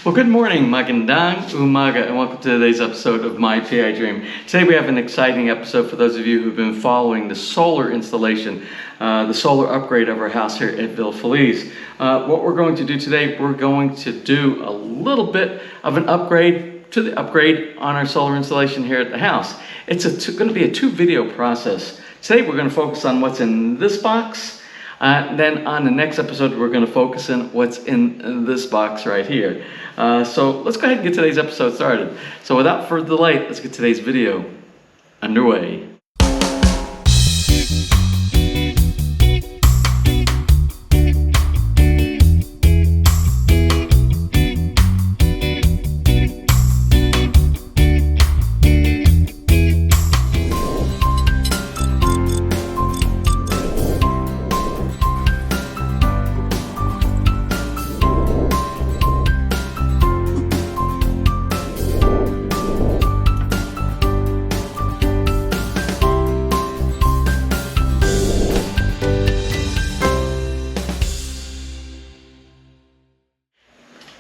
Well, good morning, magandang umaga, and welcome to today's episode of My PI Dream. Today we have an exciting episode for those of you who've been following the solar installation, the solar upgrade of our house here at Villa Feliz. What we're going to do today, we're going to do a little bit of an upgrade to the upgrade on our solar installation here at the house. It's going to be a two-video process. Today we're going to focus on what's in this box. Then on the next episode, we're going to focus on what's in this box right here. So let's go ahead and get today's episode started. So without further delay, let's get today's video underway.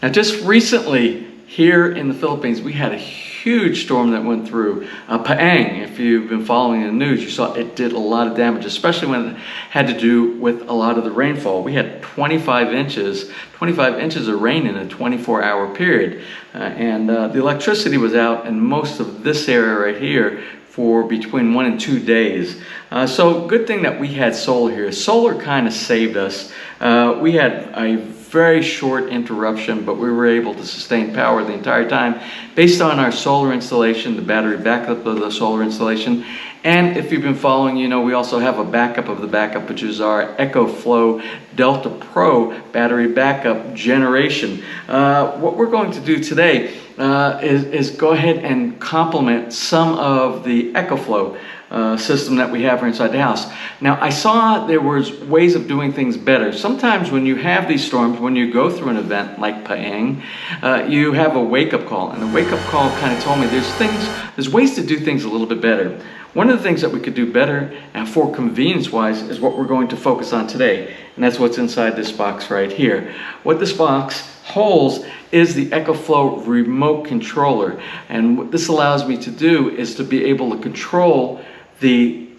Now, just recently here in the Philippines, we had a huge storm that went through Paeng. If you've been following the news, you saw it did a lot of damage, especially when it had to do with a lot of the rainfall. We had 25 inches of rain in a 24-hour period. And the electricity was out in most of this area right here for between 1 and 2 days. So good thing that we had solar here. Solar kind of saved us. We had a very short interruption, but we were able to sustain power the entire time based on our solar installation, the battery backup of the solar installation. And if you've been following, you know we also have a backup of the backup, which is our EcoFlow DELTA Pro battery backup generation. What we're going to do today is go ahead and complement some of the EcoFlow system that we have here inside the house. Now, I saw there was ways of doing things better. Sometimes when you have these storms, when you go through an event like Paeng, you have a wake-up call, and the wake-up call kind of told me there's ways to do things a little bit better. One of the things that we could do better for convenience-wise is what we're going to focus on today, and that's what's inside this box right here. What this box holds is the EcoFlow remote controller, and what this allows me to do is to be able to control the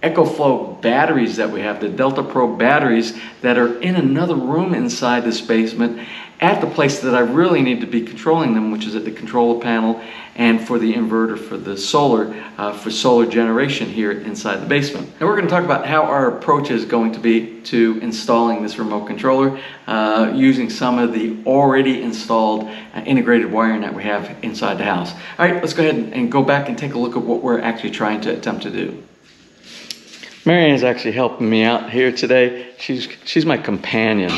EcoFlow batteries that we have, the Delta Pro batteries that are in another room inside this basement at the place that I really need to be controlling them, which is at the controller panel and for the inverter for the solar, for solar generation here inside the basement. And we're going to talk about how our approach is going to be to installing this remote controller using some of the already installed integrated wiring that we have inside the house. All right, let's go ahead and go back and take a look at what we're actually trying to attempt to do. Marianne is actually helping me out here today. She's my companion.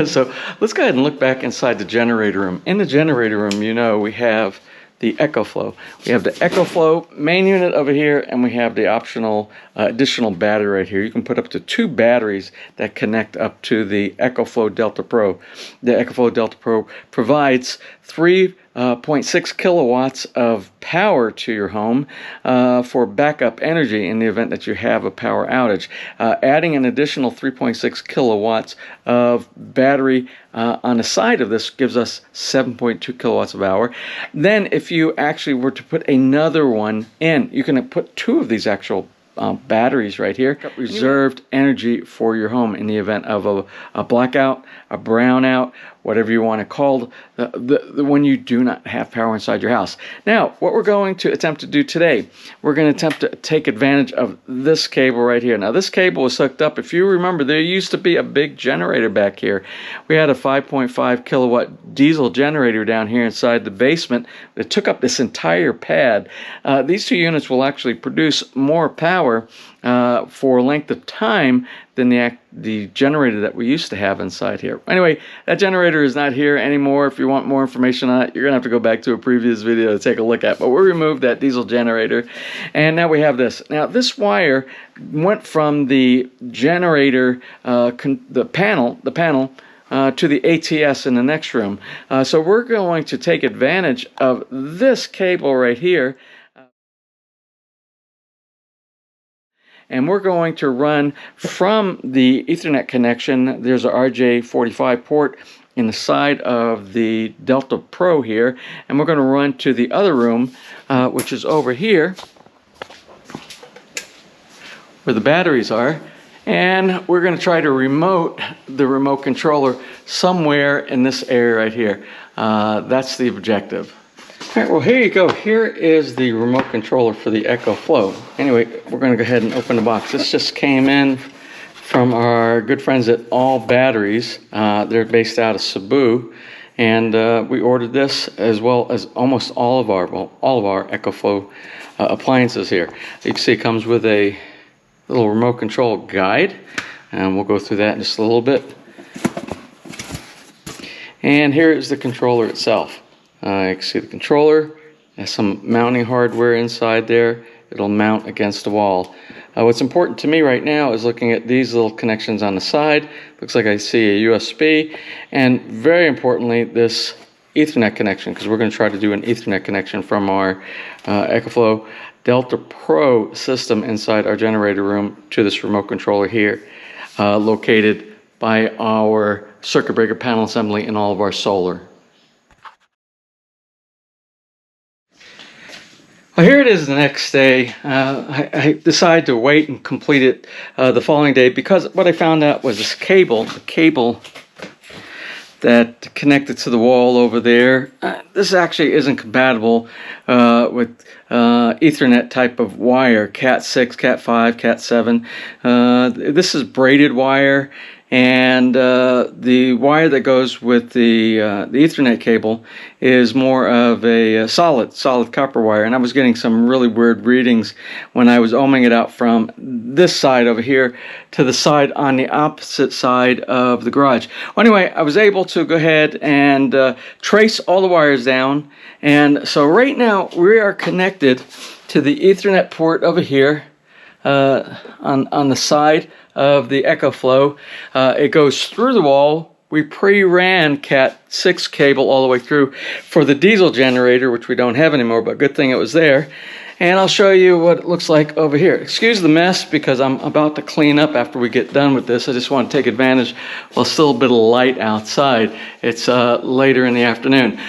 So let's go ahead and look back inside the generator room. In the generator room, you know, we have the EcoFlow. We have the EcoFlow main unit over here, and we have the optional additional battery right here. You can put up to 2 batteries that connect up to the EcoFlow DELTA Pro. The EcoFlow DELTA Pro provides 3.6 kilowatts of power to your home for backup energy in the event that you have a power outage. Adding an additional 3.6 kilowatts of battery on the side of this gives us 7.2 kilowatts of power. Then if you actually were to put another one in, you can put 2 of these actual batteries right here. Reserved energy for your home in the event of a blackout, a brownout, whatever you want to call when you do not have power inside your house. Now, what we're going to attempt to do today, we're going to attempt to take advantage of this cable right here. Now, this cable was hooked up. If you remember, there used to be a big generator back here. We had a 5.5 kilowatt diesel generator down here inside the basement that took up this entire pad. These 2 units will actually produce more power for a length of time than the generator that we used to have inside here. Anyway, that generator is not here anymore. If you want more information on it, you're going to have to go back to a previous video to take a look at. But we removed that diesel generator, and now we have this. Now, this wire went from the generator, the panel, to the ATS in the next room. So we're going to take advantage of this cable right here. And we're going to run from the Ethernet connection. There's a RJ45 port in the side of the Delta Pro here, and we're going to run to the other room, which is over here, where the batteries are, and we're going to try to remote the remote controller somewhere in this area right here. That's the objective. All right, well, here you go. Here is the remote controller for the EcoFlow. Anyway, we're going to go ahead and open the box. This just came in from our good friends at All Batteries. They're based out of Cebu, and we ordered this as well as almost all of our EcoFlow appliances here. You can see it comes with a little remote control guide, and we'll go through that in just a little bit. And here is the controller itself. You can see the controller has some mounting hardware inside there. It'll mount against the wall. What's important to me right now is looking at these little connections on the side. Looks like I see a USB, and very importantly, this Ethernet connection, because we're going to try to do an Ethernet connection from our EcoFlow DELTA Pro system inside our generator room to this remote controller here, located by our circuit breaker panel assembly and all of our solar. Well, here it is the next day. I decided to wait and complete it the following day, because what I found out was this cable, the cable that connected to the wall over there, this actually isn't compatible with Ethernet type of wire, Cat 6, Cat 5, Cat 7. This is braided wire, and the wire that goes with the Ethernet cable is more of a solid copper wire, and I was getting some really weird readings when I was ohming it out from this side over here to the side on the opposite side of the garage. Well, anyway, I was able to go ahead and trace all the wires down, and so right now we are connected to the Ethernet port over here on the side of the EcoFlow. It goes through the wall. We pre-ran Cat 6 cable all the way through for the diesel generator, which we don't have anymore, but good thing it was there. And I'll show you what it looks like over here. Excuse the mess, because I'm about to clean up after we get done with this. I just want to take advantage while still a bit of light outside. It's later in the afternoon.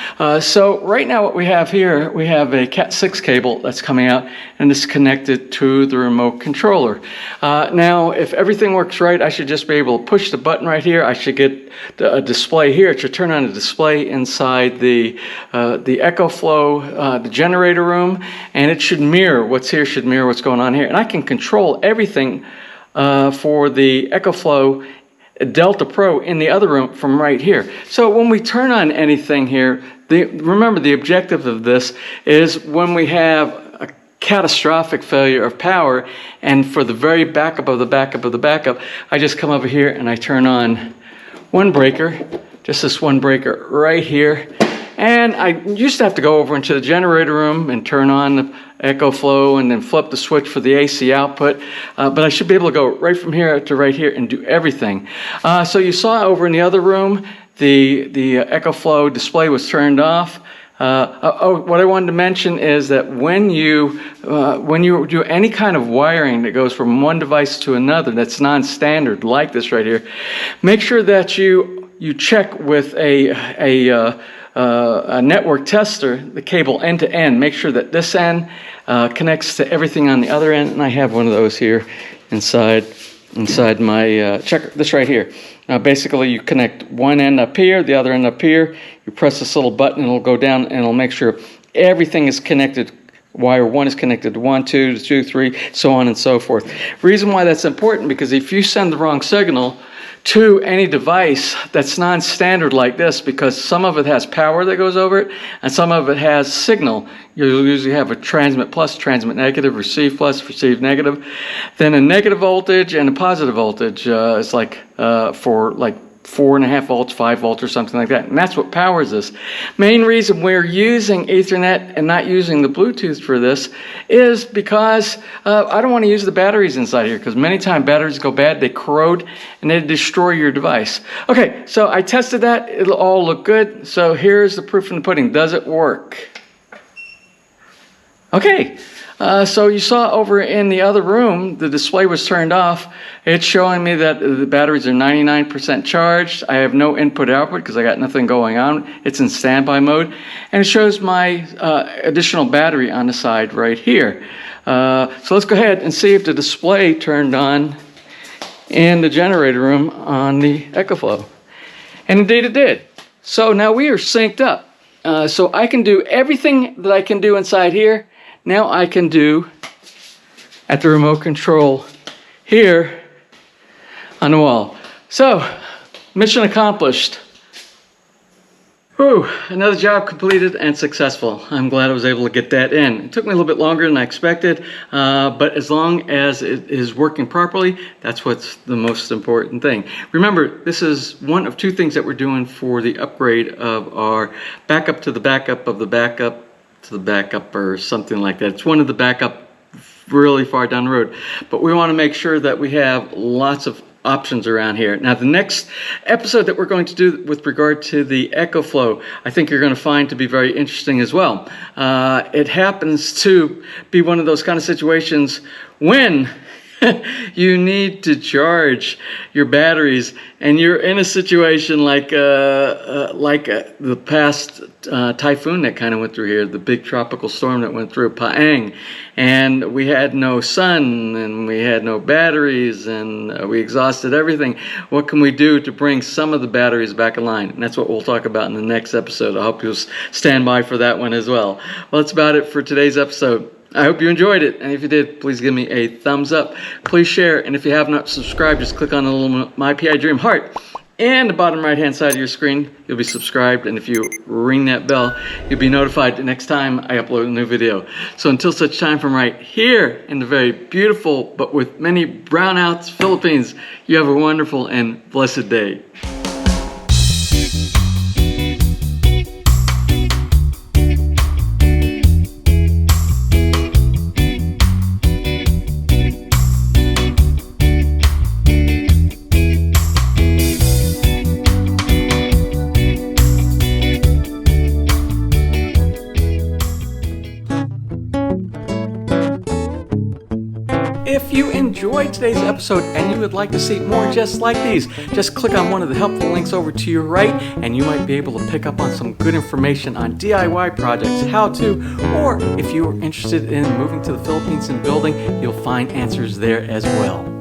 So right now what we have here, we have a Cat 6 cable that's coming out, and it's connected to the remote controller. Now, if everything works right, I should just be able to push the button right here. I should get a display here. It should turn on a display inside the EcoFlow, the generator room, and it should mirror what's here, should mirror what's going on here. And I can control everything for the EcoFlow Delta Pro in the other room from right here. So when we turn on anything here, remember the objective of this is when we have a catastrophic failure of power, and for the very backup of the backup of the backup, I just come over here and I turn on one breaker, just this one breaker right here. And I used to have to go over into the generator room and turn on the EcoFlow and then flip the switch for the AC output. But I should be able to go right from here to right here and do everything. So you saw over in the other room, the EcoFlow display was turned off. What I wanted to mention is that when you do any kind of wiring that goes from one device to another that's non-standard, like this right here, make sure that you check with a network tester, the cable end to end. Make sure that this end connects to everything on the other end, and I have one of those here inside my checker. This right here. Now basically you connect one end up here, the other end up here. You press this little button, it'll go down and it'll make sure everything is connected. Wire 1 is connected to 1, 2, 2, 3, so on and so forth. Reason why that's important, because if you send the wrong signal to any device that's non-standard like this, because some of it has power that goes over it and some of it has signal. You'll usually have a transmit plus, transmit negative, receive plus, receive negative. Then a negative voltage and a positive voltage is like for like 4.5 volts, 5 volts or something like that. And that's what powers this. Main reason we're using Ethernet and not using the Bluetooth for this is because I don't want to use the batteries inside here, because many times batteries go bad, they corrode, and they destroy your device. Okay, so I tested that. It'll all look good. So here's the proof in the pudding. Does it work? Okay. So you saw over in the other room, the display was turned off. It's showing me that the batteries are 99% charged. I have no input output because I got nothing going on. It's in standby mode. And it shows my additional battery on the side right here. So let's go ahead and see if the display turned on in the generator room on the EcoFlow. And indeed it did. So now we are synced up. So I can do everything that I can do inside here. Now I can do at the remote control here on the wall. So, mission accomplished. Whew, another job completed and successful. I'm glad I was able to get that in. It took me a little bit longer than I expected, but as long as it is working properly, that's what's the most important thing. Remember, this is one of two things that we're doing for the upgrade of our backup to the backup of the backup to the backup or something like that. It's one of the backup really far down the road, but we want to make sure that we have lots of options around here. Now the next episode that we're going to do with regard to the EcoFlow, I think you're going to find to be very interesting as well. It happens to be one of those kind of situations when you need to charge your batteries and you're in a situation like the past typhoon that kind of went through here, the big tropical storm that went through Paeng, and we had no sun and we had no batteries and we exhausted everything. What can we do to bring some of the batteries back online? And that's what we'll talk about in the next episode. I hope you'll stand by for that one as well. Well, that's about it for today's episode. I hope you enjoyed it, and if you did, please give me a thumbs up. Please share, and if you have not subscribed, just click on the little MPID Dream heart and the bottom right-hand side of your screen. You'll be subscribed, and if you ring that bell, you'll be notified the next time I upload a new video. So until such time from right here in the very beautiful, but with many brownouts, Philippines, you have a wonderful and blessed day. If you enjoyed today's episode and you would like to see more just like these, just click on one of the helpful links over to your right and you might be able to pick up on some good information on DIY projects, how to, or if you're interested in moving to the Philippines and building, you'll find answers there as well.